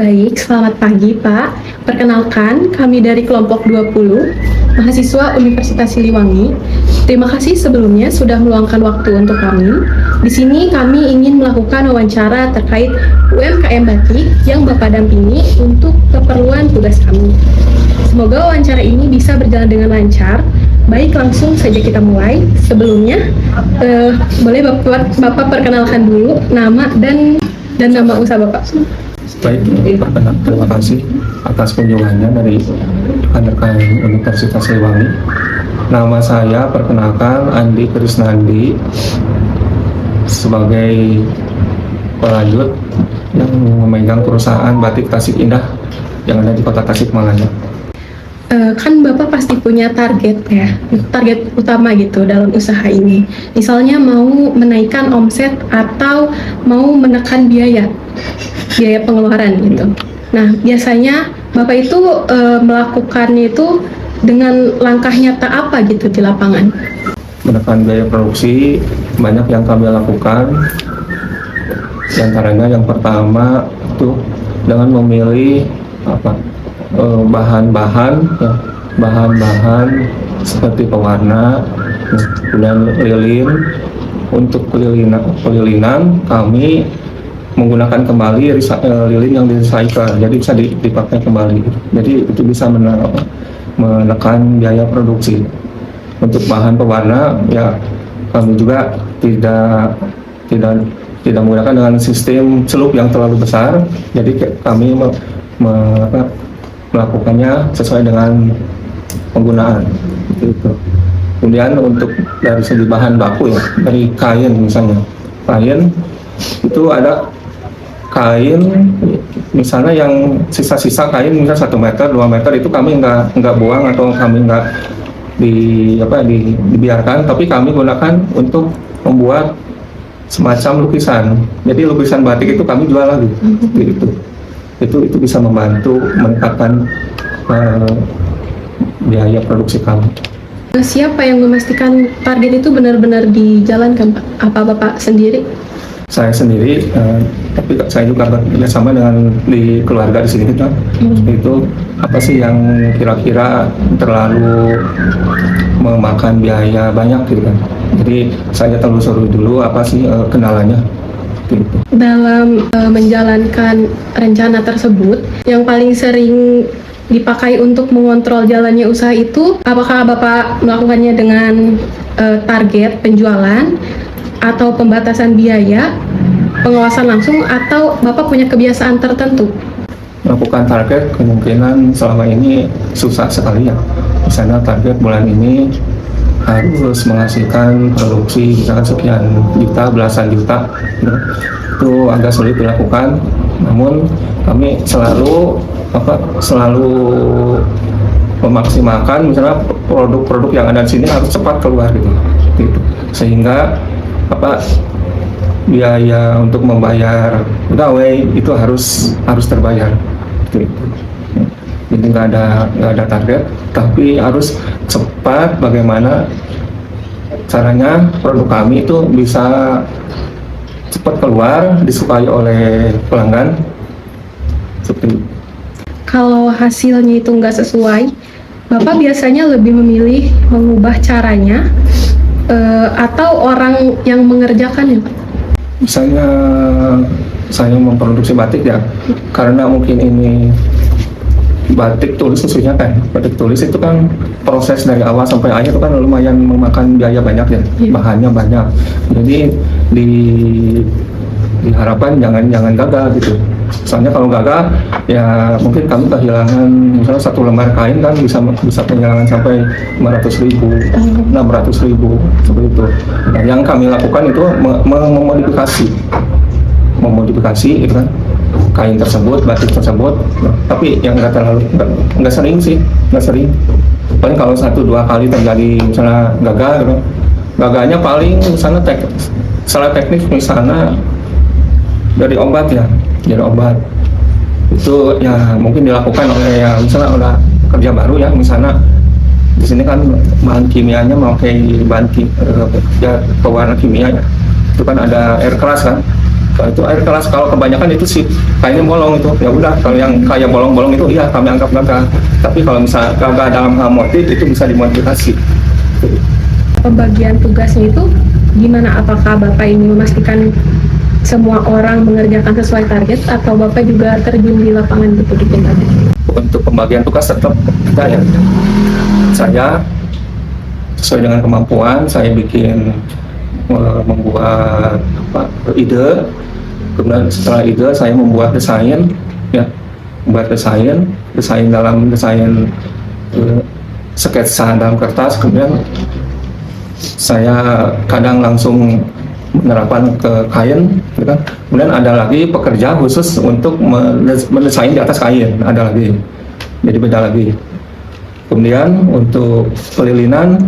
Baik, selamat pagi Pak. Perkenalkan, kami dari kelompok 20, mahasiswa Universitas Siliwangi. Terima kasih sebelumnya sudah meluangkan waktu untuk kami. Di sini kami ingin melakukan wawancara terkait UMKM Batik yang Bapak dampingi untuk keperluan tugas kami. Semoga wawancara ini bisa berjalan dengan lancar. Baik, langsung saja kita mulai. Sebelumnya, boleh Bapak perkenalkan dulu nama dan nama usaha Bapak. Baik, terima kasih atas kunjungannya dari rekan-rekan Universitas Siliwangi. Nama saya perkenalkan Andi Krisnandi sebagai pelanjut yang memegang perusahaan batik Tasik Indah yang ada di kota Tasikmalaya. Kan Bapak pasti punya target ya, target utama gitu dalam usaha ini. Misalnya mau menaikkan omset atau mau menekan biaya pengeluaran gitu. Nah, biasanya Bapak itu melakukannya itu dengan langkah nyata apa gitu di lapangan? Menekan biaya produksi banyak yang kami lakukan. Di antaranya yang pertama itu dengan memilih bahan-bahan seperti pewarna dan lilin. Untuk pelilinan kami menggunakan kembali lilin yang recycle, jadi bisa dipakai kembali. Jadi itu bisa menekan biaya produksi. Untuk bahan pewarna ya kami juga tidak menggunakan dengan sistem celup yang terlalu besar. Jadi kami melakukannya sesuai dengan penggunaan gitu. Kemudian untuk dari segi bahan baku ya, dari kain misalnya, kain itu ada kain misalnya yang sisa-sisa kain misalnya 1 meter 2 meter itu kami nggak buang atau kami nggak dibiarkan, tapi kami gunakan untuk membuat semacam lukisan. Jadi lukisan batik itu kami jual lagi gitu. Itu bisa membantu meningkatkan biaya produksi kami. Siapa yang memastikan target itu benar-benar dijalankan, Pak? Apa Bapak sendiri? Saya sendiri, tapi saya juga bekerjasama dengan di keluarga di sini kita. Itu apa sih yang kira-kira terlalu memakan biaya banyak gitu kan. Jadi saya telusuri dulu apa sih kendalanya. Gitu. Dalam menjalankan rencana tersebut, yang paling sering dipakai untuk mengontrol jalannya usaha itu, apakah Bapak melakukannya dengan target penjualan atau pembatasan biaya, pengawasan langsung, atau Bapak punya kebiasaan tertentu? Melakukan target kemungkinan selama ini susah sekali ya. Misalnya target bulan ini harus menghasilkan produksi misalkan sekian juta, belasan juta, itu agak sulit dilakukan. Namun kami selalu memaksimalkan misalnya produk-produk yang ada di sini harus cepat keluar gitu. Sehingga biaya untuk membayar pegawai itu harus terbayar gitu. Jadi nggak ada target, tapi harus cepat. Bagaimana caranya produk kami itu bisa cepat keluar, disukai oleh pelanggan seperti itu. Kalau hasilnya itu nggak sesuai, Bapak biasanya lebih memilih mengubah caranya atau orang yang mengerjakannya, Pak? Misalnya saya memproduksi batik ya, karena mungkin ini batik tulis khususnya kan, batik tulis itu kan proses dari awal sampai akhir itu kan lumayan memakan biaya banyak ya, bahannya banyak. Jadi diharapkan jangan gagal gitu. Soalnya kalau gagal ya mungkin kami kehilangan misalnya 1 lembar kain kan bisa kehilangan sampai 500.000, 600.000 seperti itu. Nah, yang kami lakukan itu memodifikasi itu kan kain tersebut, batik tersebut. Tapi yang nggak sering sih, paling kalau 1-2 kali terjadi misalnya gagal gitu. Gagalnya paling misalnya salah teknik misalnya dari obat ya, jadi obat itu ya mungkin dilakukan oleh ya misalnya udah kerja baru ya, misalnya di sini kan bahan kimianya memakai bahan pewarna kimia ya, itu kan ada air keras kan. Kalau itu air keras, kalau kebanyakan itu sih kayaknya bolong itu, ya udah. Kalau yang kayak bolong-bolong itu iya kami anggap gagal. Tapi kalau misalnya gagal dalam hal motif itu bisa dimodifikasi. Pembagian tugasnya itu gimana? Apakah Bapak ini memastikan semua orang mengerjakan sesuai target atau Bapak juga terjun di lapangan gitu di tingkat? Untuk pembagian tugas tetap ada ya. Saya sesuai dengan kemampuan, saya bikin membuat ide. Kemudian setelah ide saya membuat desain, ya, membuat desain sketsa dalam kertas. Kemudian saya kadang langsung menerapkan ke kain, gitu kan. Kemudian ada lagi pekerja khusus untuk mendesain di atas kain, ada lagi, jadi beda lagi. Kemudian untuk pelilinan,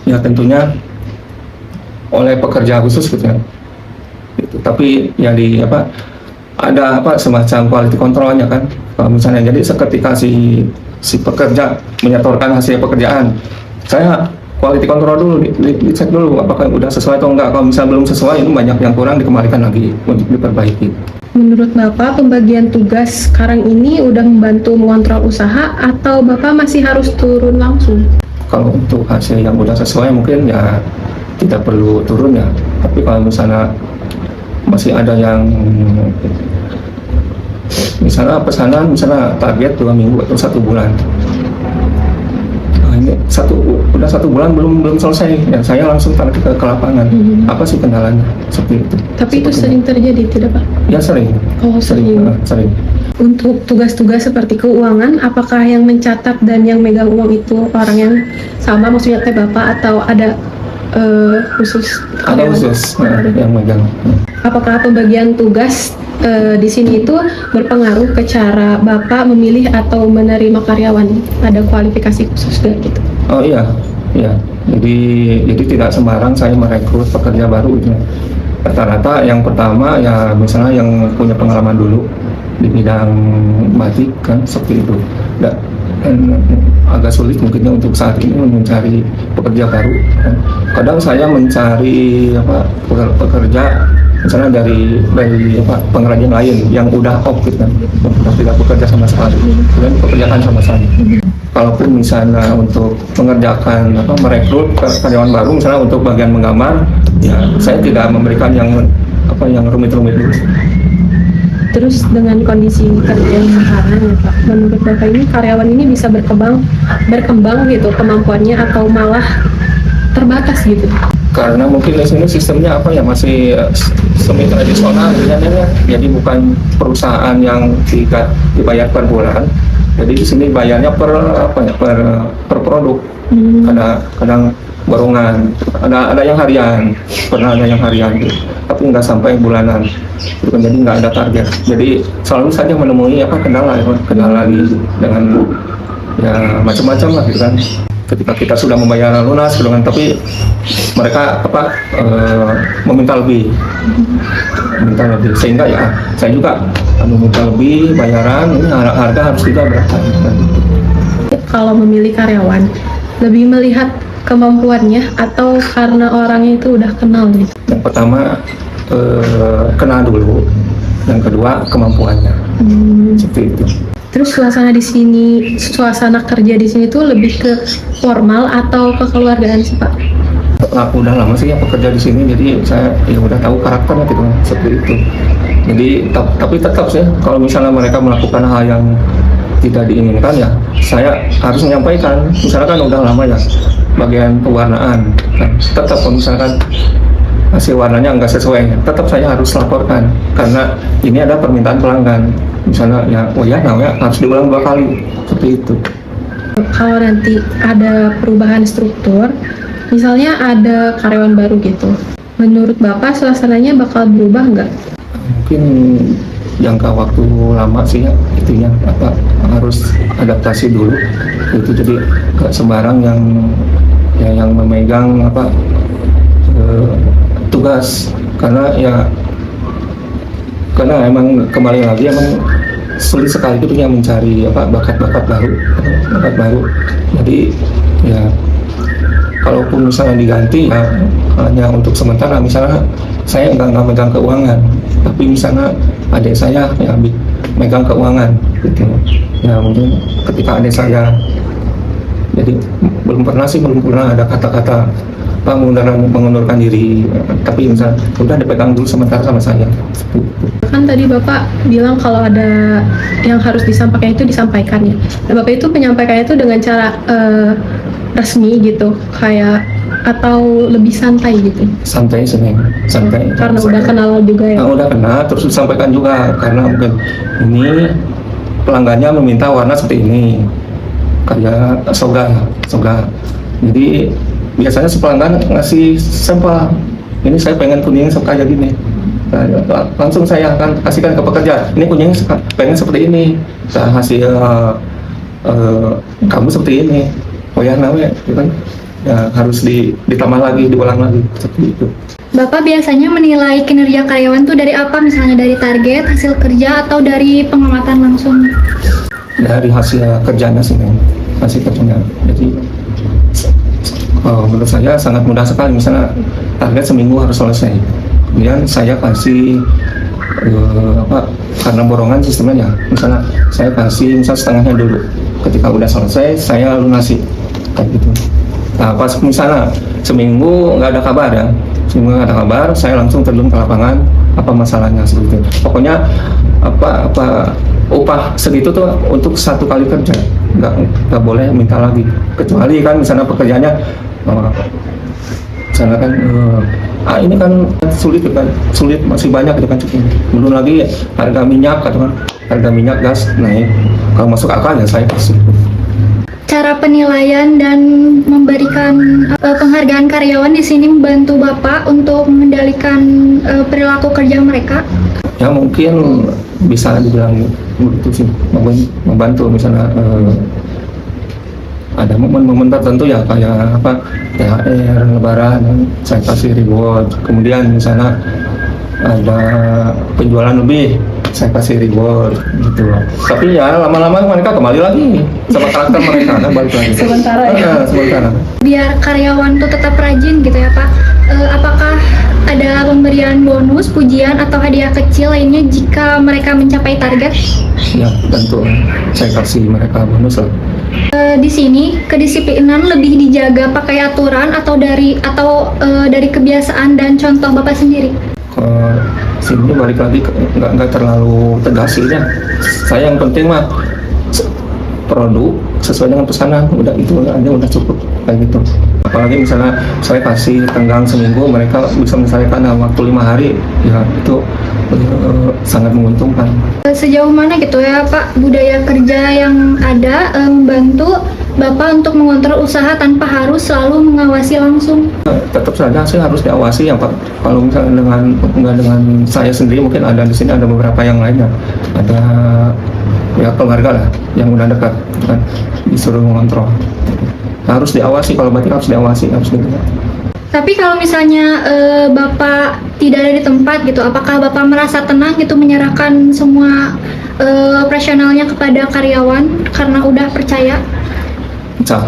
ya tentunya oleh pekerja khusus gitu kan. Gitu. Tapi ya ada semacam quality controlnya kan. Kalau misalnya jadi seketika si pekerja menyetorkan hasil pekerjaan, saya quality control dulu, dicek dulu apakah udah sesuai atau enggak. Kalau misalnya belum sesuai, ini banyak yang kurang, dikembalikan lagi untuk diperbaiki. Menurut Bapak, pembagian tugas sekarang ini udah membantu mengontrol usaha atau Bapak masih harus turun langsung? Kalau untuk hasil yang udah sesuai mungkin ya tidak perlu turun ya. Tapi kalau misalnya masih ada yang misalnya pesanan target 2 minggu atau 1 bulan, nah, ini udah 1 bulan belum selesai ya, saya langsung tarik ke lapangan. Apa sih kendalanya seperti itu. Tapi itu sering terjadi tidak Pak? Ya sering. Oh sering. Untuk tugas-tugas seperti keuangan, apakah yang mencatat dan yang megang uang itu orang yang sama, maksudnya teh Bapak, atau ada khusus? Ada khusus yang megang. Apakah pembagian tugas di sini itu berpengaruh ke cara Bapak memilih atau menerima karyawan? Ada kualifikasi khusus gak gitu? Oh iya. Jadi tidak sembarang saya merekrut pekerja baru gitu. Rata-rata yang pertama ya misalnya yang punya pengalaman dulu di bidang batik kan, seperti itu. Dan agak sulit mungkinnya untuk saat ini mencari pekerja baru. Kadang saya mencari pekerja misalnya dari pengrajin lain yang udah off gitu kan, tidak bekerja sama sekali, dan pekerjaan sama sekali. Kalaupun misalnya untuk mengerjakan merekrut karyawan baru, misalnya untuk bagian menggambar, ya saya tidak memberikan yang rumit-rumit dulu. Terus dengan kondisi kerja yang sekarang ya Pak, menurut Bapak ini karyawan ini bisa berkembang gitu kemampuannya atau malah terbatas gitu? Karena mungkin di sini sistemnya masih semi tradisional ya, jadi bukan perusahaan yang dibayar per bulan. Jadi di sini bayarnya per produk. Kadang barongan, ada yang harian, pernah ada yang harian gitu. Tapi nggak sampai bulanan, jadi nggak ada target. Jadi selalu saja menemui kendala lagi dengan ya macam-macam lah gitu kan. Ketika kita sudah membayar lunas gitu kan, tapi mereka meminta lebih, sehingga ya saya juga meminta lebih bayaran, ini harga harus juga berapa. Kalau memilih karyawan, lebih melihat kemampuannya atau karena orangnya itu udah kenal gitu? Yang pertama kenal dulu, yang kedua kemampuannya, seperti itu. Terus suasana kerja di sini tuh lebih ke formal atau kekeluargaan sih Pak? Aku udah lama sih ya bekerja di sini, jadi saya ya udah tahu karakternya gitu, seperti itu. Jadi tapi tetap sih kalau misalnya mereka melakukan hal yang tidak diinginkan ya saya harus menyampaikan. Misalnya kan udah lama ya bagian pewarnaan, tetap kalau misalkan hasil warnanya nggak sesuai, tetap saya harus laporkan karena ini ada permintaan pelanggan. Misalnya harus diulang 2 kali, seperti itu. Kalau nanti ada perubahan struktur, misalnya ada karyawan baru gitu, menurut Bapak suasananya bakal berubah nggak? Mungkin jangka waktu lama sih ya, itunya harus adaptasi dulu. Itu jadi nggak sembarang yang memegang tugas, karena emang kembali lagi sulit sekali itu yang mencari bakat baru. Jadi ya kalaupun misalnya diganti ya hanya untuk sementara. Misalnya saya nggak megang keuangan, tapi misalnya adik saya ya megang keuangan gitu. Ya mungkin ketika adik saya, jadi belum pernah ada kata-kata Pak mengundurkan diri, tapi misalnya udah dipegang dulu sementara sama saya. Kan tadi Bapak bilang kalau ada yang harus disampaikan itu disampaikan ya. Nah, Bapak itu menyampaikannya itu dengan cara resmi gitu, kayak atau lebih santai gitu. Santai santai. Karena udah kenal juga ya. Nah, udah kenal, terus disampaikan juga karena mungkin ini pelanggannya meminta warna seperti ini, kayak soga. Jadi biasanya si pelanggan ngasih sampel, ini saya pengen kuning kayak gini. Nah, langsung saya akan kasihkan ke pekerja, ini kuningnya pengen seperti ini, saya hasil kamu seperti ini. Oh ya namanya, kan ya, harus ditambah lagi, diulang lagi seperti itu. Bapak biasanya menilai kinerja karyawan tuh dari apa? Misalnya dari target, hasil kerja, atau dari pengamatan langsung? Dari hasil kerjanya sih, hasil kerjanya. Jadi menurut saya sangat mudah sekali. Misalnya target seminggu harus selesai, kemudian saya kasih karena borongan sistemnya ya, misalnya saya kasih setengahnya dulu, ketika udah selesai saya lunasi kayak gitu. Nah pas misalnya seminggu nggak ada kabar, saya langsung terjun ke lapangan, apa masalahnya seperti itu. Pokoknya upah segitu tuh untuk satu kali kerja, nggak boleh minta lagi, kecuali kan misalnya pekerjaannya misalnya kan ini kan sulit masih banyak gitu kan, belum lagi harga minyak gas naik, kalau masuk akal ya saya kasih. Cara penilaian dan memberikan penghargaan karyawan di sini membantu Bapak untuk mengendalikan perilaku kerja mereka? Ya mungkin bisa dibilang begitu sih, membantu misalnya ada momen-momen tertentu ya, kayak THR, Lebaran, saya kasih reward. Kemudian misalnya ada penjualan lebih, saya kasih reward gitu. Tapi ya lama-lama mereka kembali lagi sama karakter mereka, kan balik lagi. Sementara ya. Sementara. Biar karyawan tuh tetap rajin gitu ya Pak. Apakah ada pemberian bonus, pujian, atau hadiah kecil lainnya jika mereka mencapai target? Ya tentu, saya kasih mereka bonus lah. Di sini kedisiplinan lebih dijaga pakai aturan atau dari kebiasaan dan contoh Bapak sendiri? Sini balik lagi nggak terlalu tegas sih ya. Saya yang penting mah produk sesuai dengan pesanan, udah itu aja udah cukup kayak gitu. Apalagi misalnya saya kasih tenggang seminggu, mereka bisa menyelesaikan dalam waktu 5 hari, ya itu sangat menguntungkan. Sejauh mana gitu ya Pak budaya kerja yang ada membantu Bapak untuk mengontrol usaha tanpa harus selalu mengawasi langsung? Tetap saja sih harus diawasi ya Pak. Kalau misalnya dengan saya sendiri, mungkin ada di sini ada beberapa yang lainnya, ada ya keluarga lah yang udah dekat kan, disuruh mengontrol. Harus diawasi, kalau berarti harus diawasi, harus gitu. Tapi kalau misalnya Bapak tidak ada di tempat gitu, apakah Bapak merasa tenang gitu menyerahkan semua operasionalnya kepada karyawan karena udah percaya? Insya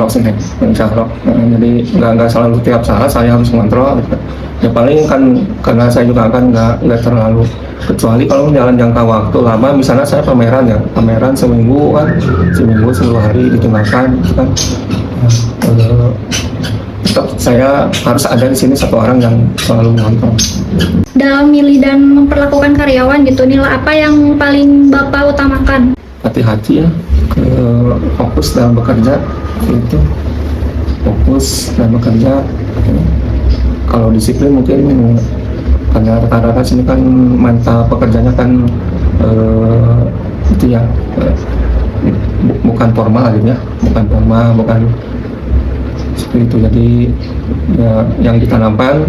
Allah. Jadi nggak selalu tiap saat saya harus mengontrol. Ya paling kan karena saya juga kan nggak terlalu, kecuali kalau jalan jangka waktu lama, misalnya saya pameran seminggu 10 hari ditinggalkan kan. Tetap saya harus ada di sini satu orang yang selalu mengontrol. Dalam milih dan memperlakukan karyawan gitu, nilai apa yang paling Bapak utamakan? Hati-hati ya, fokus dalam bekerja itu, fokus dalam bekerja. Kalau disiplin mungkin karena rata-rata sini kan mantap pekerjanya kan itu ya, bukan formal gitu ya, bukan seperti itu. Jadi ya, yang ditanamkan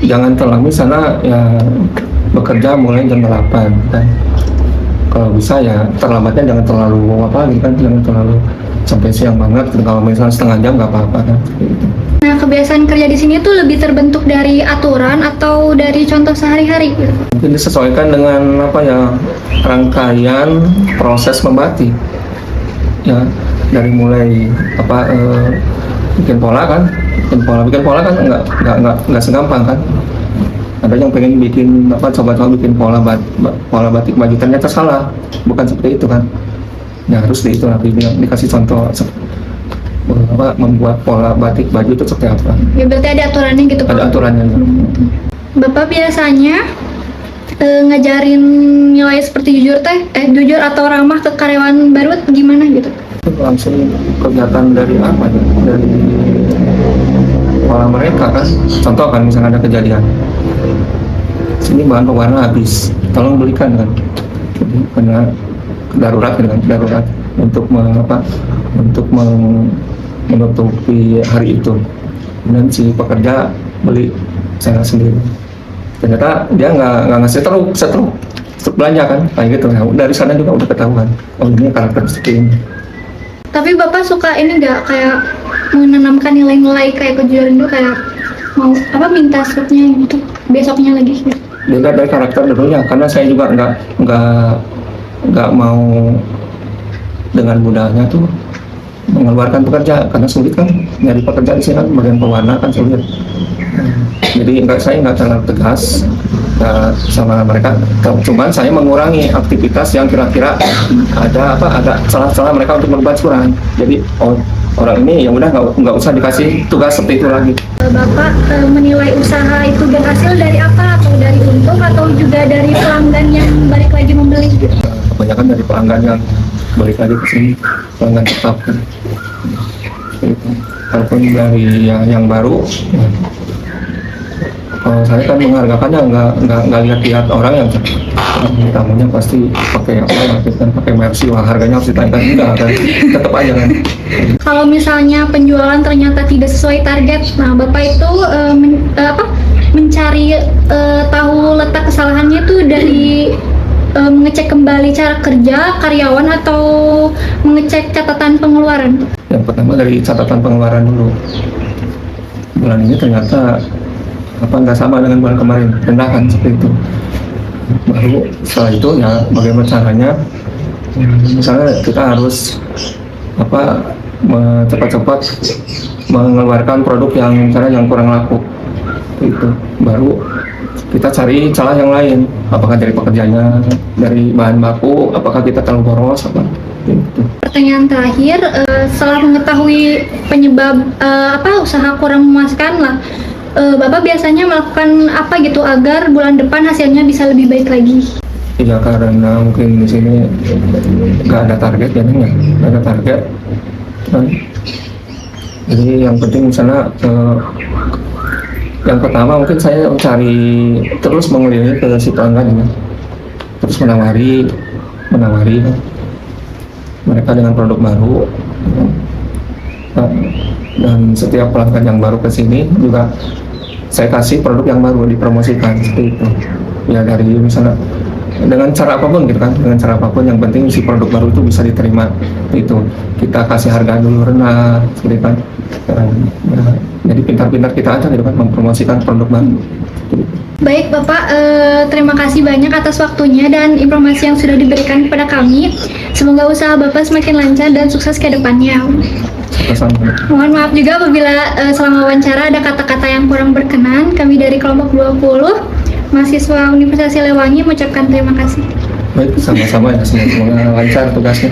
jangan terlalu sana ya, bekerja mulai jam 8 kan. Kalau bisa ya terlambatnya jangan terlalu jangan terlalu sampai siang banget. Kalau misalnya setengah jam nggak apa-apa kan. Gitu. Nah, kebiasaan kerja di sini tuh lebih terbentuk dari aturan atau dari contoh sehari-hari? Mungkin disesuaikan dengan rangkaian proses membatik. Ya, dari mulai bikin pola kan, bikin pola kan nggak segampang kan. Ada yang pengen bikin coba-coba bikin pola batik baju, ternyata salah, bukan seperti itu kan. Ya harus itu dikasih contoh membuat pola batik baju itu seperti apa. Ya berarti ada aturannya gitu Pak? Ada aturannya. Bapak biasanya ngajarin nilai seperti jujur atau ramah ke karyawan baru gimana gitu? Langsung kegiatan dari apa ya? Dari pola mereka kan. Contoh kan misalnya ada kejadian, sini bahan pewarna habis, tolong belikan kan. Jadi karena darurat untuk menutupi hari itu. Dan si pekerja beli saya sendiri. Ternyata dia nggak ngasih setruk belanja kan, kayak gitu. Nah, dari sana juga udah ketahuan. Oh ini karakteristik ini. Tapi Bapak suka ini nggak kayak menanamkan nilai-nilai kayak kejujuran itu, kayak mau minta struknya untuk besoknya lagi gitu? Dilihat dari karakter dulunya, karena saya juga nggak mau dengan mudahnya tuh mengeluarkan pekerja, karena sulit kan nyari pekerja di sini kan, bagian pewarna kan sulit. Jadi saya nggak terlalu tegas sama mereka, cuman saya mengurangi aktivitas yang kira-kira ada celah-celah mereka untuk berbuat curang. Jadi orang ini ya udah nggak usah dikasih tugas seperti itu lagi. Bapak menilai usaha itu berhasil dari apa? Atau dari untung atau juga dari pelanggan yang balik lagi membeli? Kebanyakan dari pelanggan yang balik lagi ke sini, pelanggan tetap. Walaupun dari yang baru, kalau saya kan menghargakannya nggak lihat orang yang tamunya pasti pakai pakai Mercy, wah harganya harus ditaikkan, enggak kan, tetap aja kan. Kalau misalnya penjualan ternyata tidak sesuai target, nah Bapak itu mencari tahu letak kesalahannya itu dari mengecek kembali cara kerja karyawan atau mengecek catatan pengeluaran? Yang pertama dari catatan pengeluaran dulu. Bulan ini ternyata nggak sama dengan bulan kemarin, rendah kan seperti itu. Baru setelah itu ya bagaimana caranya, misalnya kita harus cepat-cepat mengeluarkan produk yang misalnya yang kurang laku, itu baru kita cari celah yang lain, apakah dari pekerjanya, dari bahan baku, apakah kita terlalu boros apa gitu. Pertanyaan terakhir, setelah mengetahui penyebab usaha kurang memuaskan lah, Bapak biasanya melakukan apa gitu agar bulan depan hasilnya bisa lebih baik lagi? Ya karena mungkin di sini nggak ada target, jadinya nggak ada target. Jadi yang penting misalnya yang pertama mungkin saya mencari terus mengelilingi ke si pelanggan ini, terus menawari mereka dengan produk baru. Dan setiap pelanggan yang baru ke sini juga saya kasih produk yang baru dipromosikan seperti itu. Ya dari misalnya dengan cara apapun gitu kan, dengan cara apapun yang penting si produk baru itu bisa diterima. Itu kita kasih harga dulu rendah seperti itu kan. Jadi pintar-pintar kita aja gitu kan mempromosikan produk baru. Baik Bapak, terima kasih banyak atas waktunya dan informasi yang sudah diberikan kepada kami. Semoga usaha Bapak semakin lancar dan sukses ke depannya. Mohon maaf juga apabila selama wawancara ada kata-kata yang kurang berkenan. Kami dari kelompok 20 mahasiswa Universitas Siliwangi mengucapkan terima kasih. Baik, sama-sama ya, semoga lancar tugasnya.